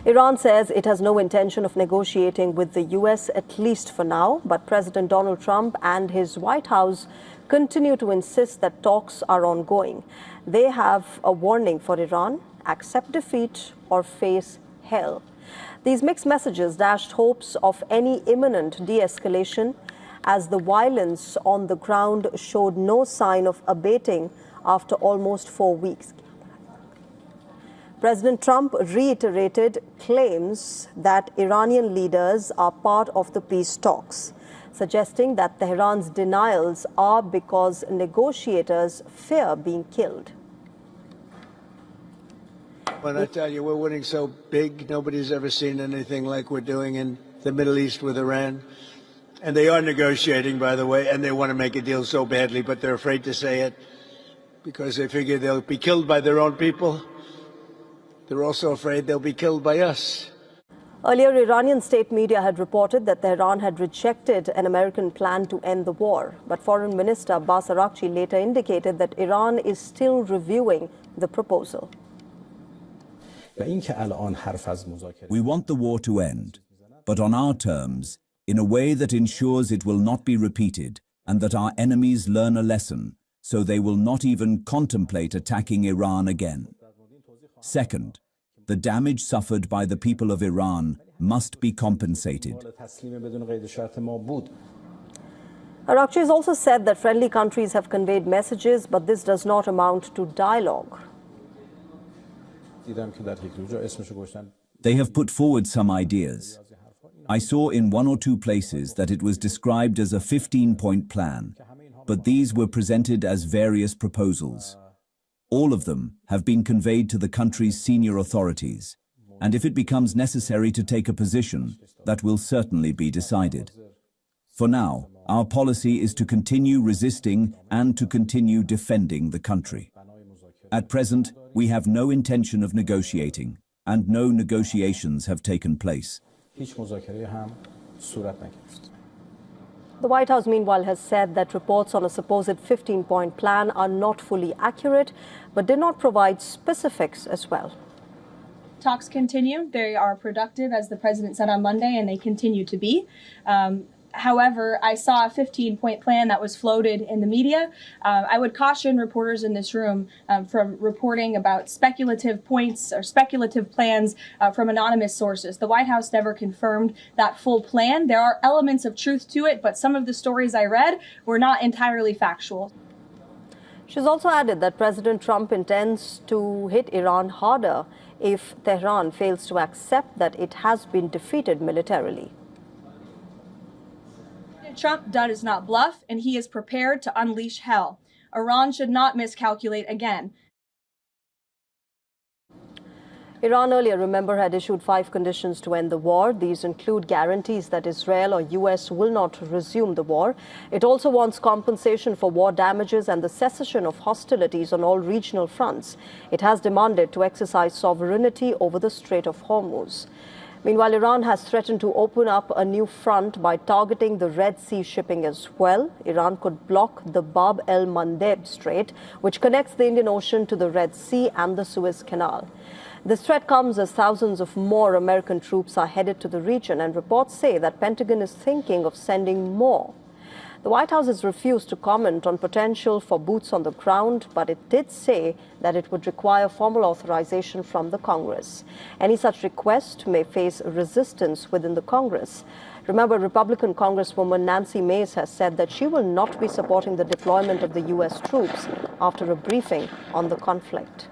Iran says it has no intention of negotiating with the U.S., at least for now, but President Donald Trump and his White House continue to insist that talks are ongoing. They have a warning for Iran: accept defeat or face hell. These mixed messages dashed hopes of any imminent de-escalation, as the violence on the ground showed no sign of abating after almost 4 weeks. President Trump reiterated claims that Iranian leaders are part of the peace talks, suggesting that Tehran's denials are because negotiators fear being killed. When I tell you we're winning so big, nobody's ever seen anything like we're doing in the Middle East with Iran. And they are negotiating, by the way, and they want to make a deal so badly, but they're afraid to say it because they figure they'll be killed by their own people. They're also afraid they'll be killed by us. Earlier, Iranian state media had reported that Tehran had rejected an American plan to end the war. But Foreign Minister Abbas Araghchi later indicated that Iran is still reviewing the proposal. We want the war to end, but on our terms, in a way that ensures it will not be repeated and that our enemies learn a lesson, so they will not even contemplate attacking Iran again. Second, the damage suffered by the people of Iran must be compensated. Araghchi has also said that friendly countries have conveyed messages, but this does not amount to dialogue. They have put forward some ideas. I saw in 1 or 2 places that it was described as a 15-point plan, but these were presented as various proposals. All of them have been conveyed to the country's senior authorities, and if it becomes necessary to take a position, that will certainly be decided. For now, our policy is to continue resisting and to continue defending the country. At present, we have no intention of negotiating, and no negotiations have taken place. The White House, meanwhile, has said that reports on a supposed 15-point plan are not fully accurate, but did not provide specifics as well. Talks continue. They are productive, as the president said on Monday, and they continue to be. However, I saw a 15-point plan that was floated in the media. I would caution reporters in this room from reporting about speculative points or speculative plans from anonymous sources. The White House never confirmed that full plan. There are elements of truth to it, but some of the stories I read were not entirely factual. She's also added that President Trump intends to hit Iran harder if Tehran fails to accept that it has been defeated militarily. Trump does not bluff, and he is prepared to unleash hell. Iran should not miscalculate again. Iran earlier, remember, had issued 5 conditions to end the war. These include guarantees that Israel or US will not resume the war. It also wants compensation for war damages and the cessation of hostilities on all regional fronts. It has demanded to exercise sovereignty over the Strait of Hormuz. Meanwhile, Iran has threatened to open up a new front by targeting the Red Sea shipping as well. Iran could block the Bab el-Mandeb Strait, which connects the Indian Ocean to the Red Sea and the Suez Canal. This threat comes as thousands of more American troops are headed to the region, and reports say that Pentagon is thinking of sending more. The White House has refused to comment on potential for boots on the ground, but it did say that it would require formal authorization from the Congress. Any such request may face resistance within the Congress. Remember, Republican Congresswoman Nancy Mace has said that she will not be supporting the deployment of the U.S. troops after a briefing on the conflict.